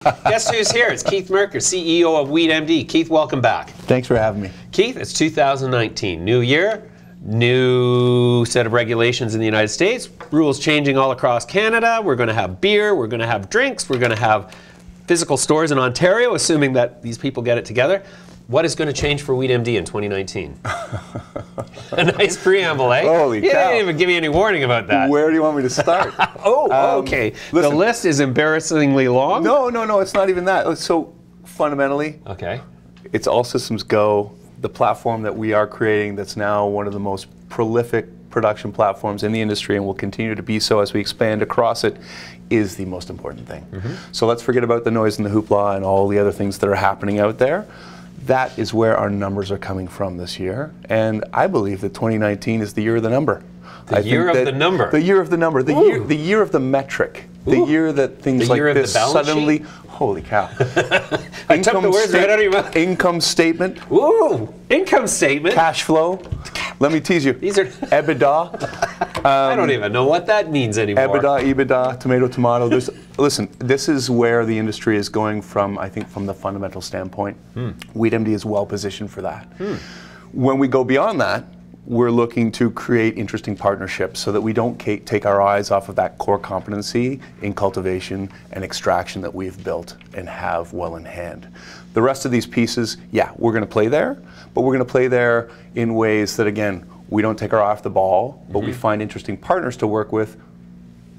Guess who's here? It's Keith Merker, CEO of WeedMD. Keith, welcome back. Thanks for having me. Keith, it's 2019. New year, new set of regulations in the United States, rules changing all across Canada. We're going to have beer, we're going to have drinks, we're going to have physical stores in Ontario, assuming that these people get it together. What is going to change for WeedMD in 2019? A nice preamble, eh? Holy cow. You didn't even give me any warning about that. Where do you want me to start? Okay. Listen, the list is embarrassingly long. No, it's not even that. So fundamentally, okay, it's all systems go. The platform that we are creating that's now one of the most prolific production platforms in the industry and will continue to be so as we expand across it is the most important thing. So let's forget about the noise and the hoopla and all the other things that are happening out there. That is where our numbers are coming from this year, and I believe that 2019 is the year of the number. The year of the number. The year of the number. The year of the metric. The year that things like this suddenly. Holy cow! I took the words right out of your mouth. Income statement. Ooh, income statement. Cash flow. Let me tease you. These are EBITDA. I don't even know what that means anymore. EBITDA, tomato. Listen, this is where the industry is going from, I think, from the fundamental standpoint. WeedMD is well positioned for that. When we go beyond that, we're looking to create interesting partnerships so that we don't take our eyes off of that core competency in cultivation and extraction that we've built and have well in hand. The rest of these pieces, yeah, we're going to play there, but we're going to play there in ways that, again, we don't take our eye off the ball, but we find interesting partners to work with.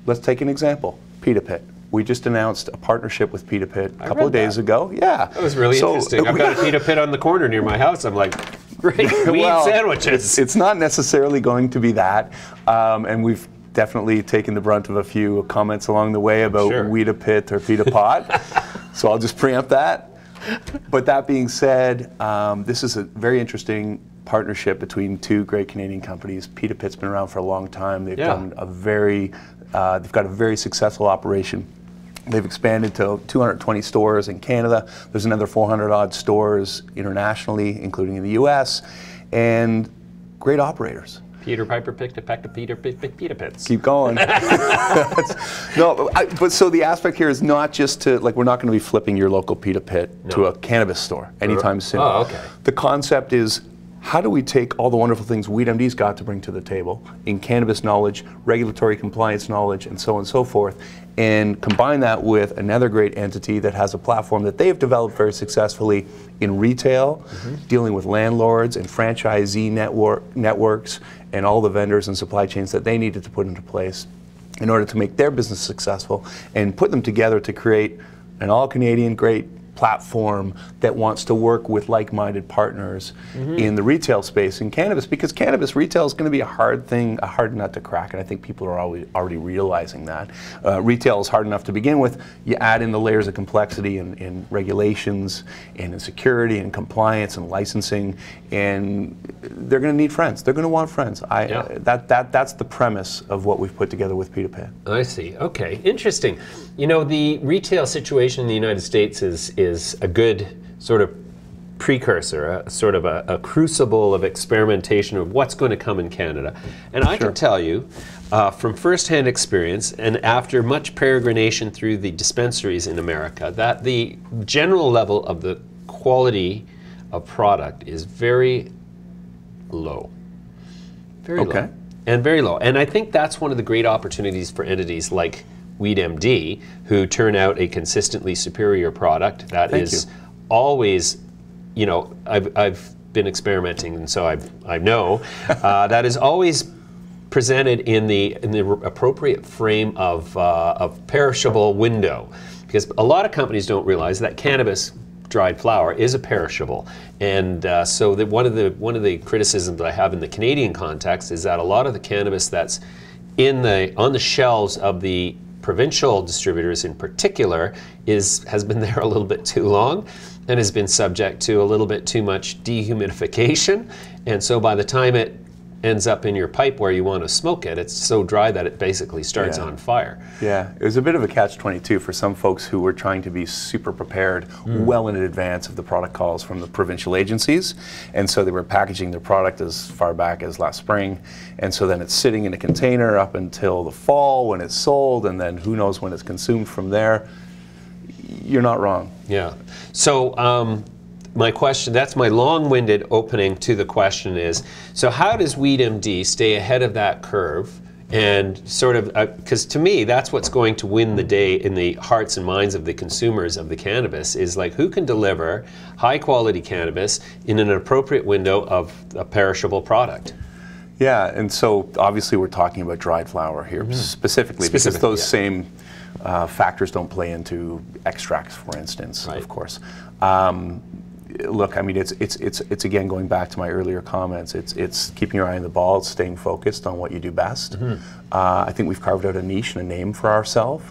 Let's take an example, Pita Pit. We just announced a partnership with Pita Pit a couple of days ago. Yeah. That was really interesting. I've got a Pita Pit on the corner near my house. I'm like, great, weed sandwiches. It's not necessarily going to be that, and we've definitely taken the brunt of a few comments along the way about Pita Pit or Pita Pot, so I'll just preempt that. But that being said, this is a very interesting partnership between two great Canadian companies. Pita Pit's been around for a long time. They've done a they've got a very successful operation. They've expanded to 220 stores in Canada. There's another 400 odd stores internationally, including in the US, and great operators. Peter Piper picked a peck of Pita Pits. Keep going. But so the aspect here is not just to, like, we're not going to be flipping your local Pita Pit to a cannabis store anytime soon. Oh, okay. The concept is, how do we take all the wonderful things WeedMD's got to bring to the table in cannabis knowledge, regulatory compliance knowledge, and so on and so forth, and combine that with another great entity that has a platform that they've developed very successfully in retail, dealing with landlords and franchisee networks and all the vendors and supply chains that they needed to put into place in order to make their business successful, and put them together to create an all-Canadian great platform that wants to work with like-minded partners in the retail space in cannabis, because cannabis retail is going to be a hard thing, a hard nut to crack, and I think people are already realizing that. Retail is hard enough to begin with. You add in the layers of complexity in regulations and in security and compliance and licensing, and they're going to need friends. They're going to want friends. That's the premise of what we've put together with Pita Pit. I see. Okay, interesting. You know, the retail situation in the United States is a good sort of precursor, a sort of a crucible of experimentation of what's going to come in Canada. And I can tell you from firsthand experience, and after much peregrination through the dispensaries in America, that the general level of the quality of product is very low. Very low. And very low. And I think that's one of the great opportunities for entities like WeedMD, who turn out a consistently superior product that is always, you know, I've been experimenting, and so I know that is always presented in the appropriate frame of perishable window, because a lot of companies don't realize that cannabis dried flower is a perishable, and so one of the criticisms that I have in the Canadian context is that a lot of the cannabis that's on the shelves of the provincial distributors in particular has been there a little bit too long and has been subject to a little bit too much dehumidification, and so by the time it ends up in your pipe where you want to smoke it, it's so dry that it basically starts on fire. Yeah, it was a bit of a catch-22 for some folks who were trying to be super prepared well in advance of the product calls from the provincial agencies, and so they were packaging their product as far back as last spring, and so then it's sitting in a container up until the fall when it's sold, and then who knows when it's consumed from there. you're not wrong. Yeah. So my question, that's my long-winded opening to the question is, so how does WeedMD stay ahead of that curve and sort of, because to me, that's what's going to win the day in the hearts and minds of the consumers of the cannabis, is like who can deliver high-quality cannabis in an appropriate window of a perishable product? Yeah, and so obviously we're talking about dried flower here specifically because those same factors don't play into extracts, for instance, of course. Look, I mean, it's again going back to my earlier comments. It's keeping your eye on the ball, it's staying focused on what you do best. I think we've carved out a niche and a name for ourselves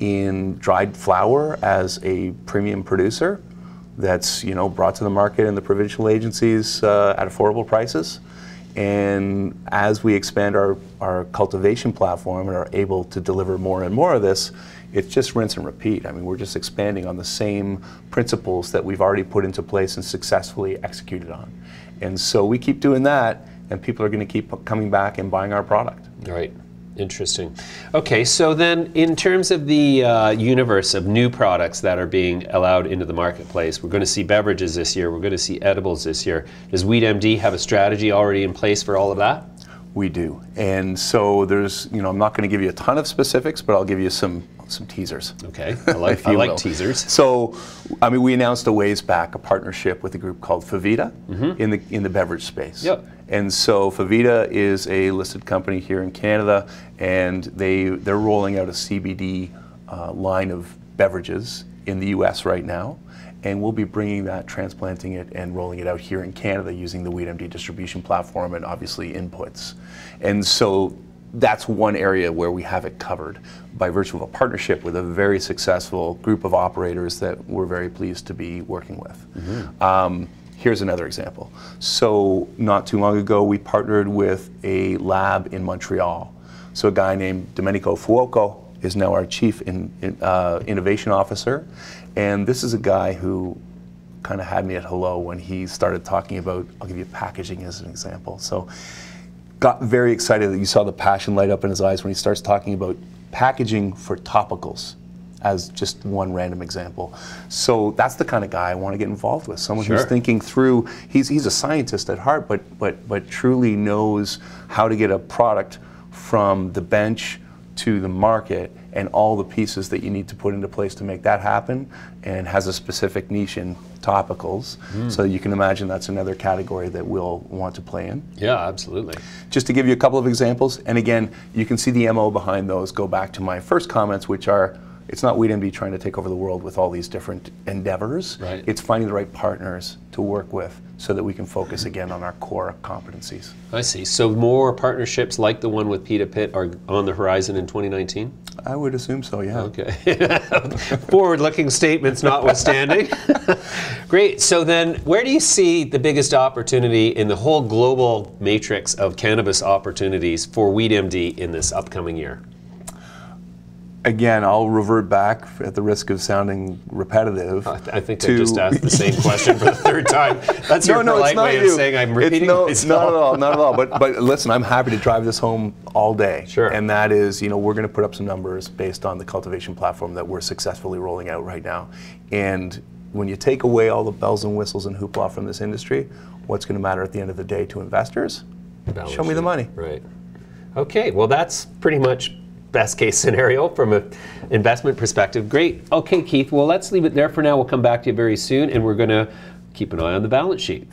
in dried flower as a premium producer that's brought to the market in the provincial agencies at affordable prices. And as we expand our cultivation platform and are able to deliver more and more of this, it's just rinse and repeat. I mean, we're just expanding on the same principles that we've already put into place and successfully executed on. And so we keep doing that, and people are going to keep coming back and buying our product. Right. Interesting. Okay, so then in terms of the universe of new products that are being allowed into the marketplace, we're going to see beverages this year, we're going to see edibles this year. Does WeedMD have a strategy already in place for all of that? We do. And so there's, I'm not going to give you a ton of specifics, but I'll give you some teasers. Okay, I like teasers. So, I mean, we announced a ways back a partnership with a group called Phivida in the beverage space. Yep. And so Phivida is a listed company here in Canada, and they're rolling out a CBD line of beverages in the US right now. And we'll be bringing that, transplanting it, and rolling it out here in Canada using the WeedMD distribution platform and obviously inputs. And so that's one area where we have it covered by virtue of a partnership with a very successful group of operators that we're very pleased to be working with. Here's another example. So not too long ago, we partnered with a lab in Montreal. So a guy named Domenico Fuoco is now our Chief Innovation Officer. And this is a guy who kind of had me at hello when he started talking about, I'll give you packaging as an example. So got very excited that you saw the passion light up in his eyes when he starts talking about packaging for topicals as just one random example. So that's the kind of guy I want to get involved with. Someone who's thinking through, he's a scientist at heart, but truly knows how to get a product from the bench to the market and all the pieces that you need to put into place to make that happen, and has a specific niche in topicals. So you can imagine that's another category that we'll want to play in. Yeah, absolutely. Just to give you a couple of examples, and again, you can see the MO behind those go back to my first comments, which are, it's not WeedMD trying to take over the world with all these different endeavors. Right. It's finding the right partners to work with so that we can focus again on our core competencies. I see. So more partnerships like the one with Pita Pit are on the horizon in 2019? I would assume so, yeah. Okay. Forward-looking statements notwithstanding. Great. So then where do you see the biggest opportunity in the whole global matrix of cannabis opportunities for WeedMD in this upcoming year? Again, I'll revert back at the risk of sounding repetitive. I think I just asked the same question for the third time. That's your polite way of saying I'm repeating myself. Not at all, not at all. But listen, I'm happy to drive this home all day. Sure. And that is, we're going to put up some numbers based on the cultivation platform that we're successfully rolling out right now. And when you take away all the bells and whistles and hoopla from this industry, what's going to matter at the end of the day to investors? Show me the money. Right. Okay, well that's pretty much best case scenario from an investment perspective. Great. Okay, Keith, well, let's leave it there for now. We'll come back to you very soon, and we're going to keep an eye on the balance sheet.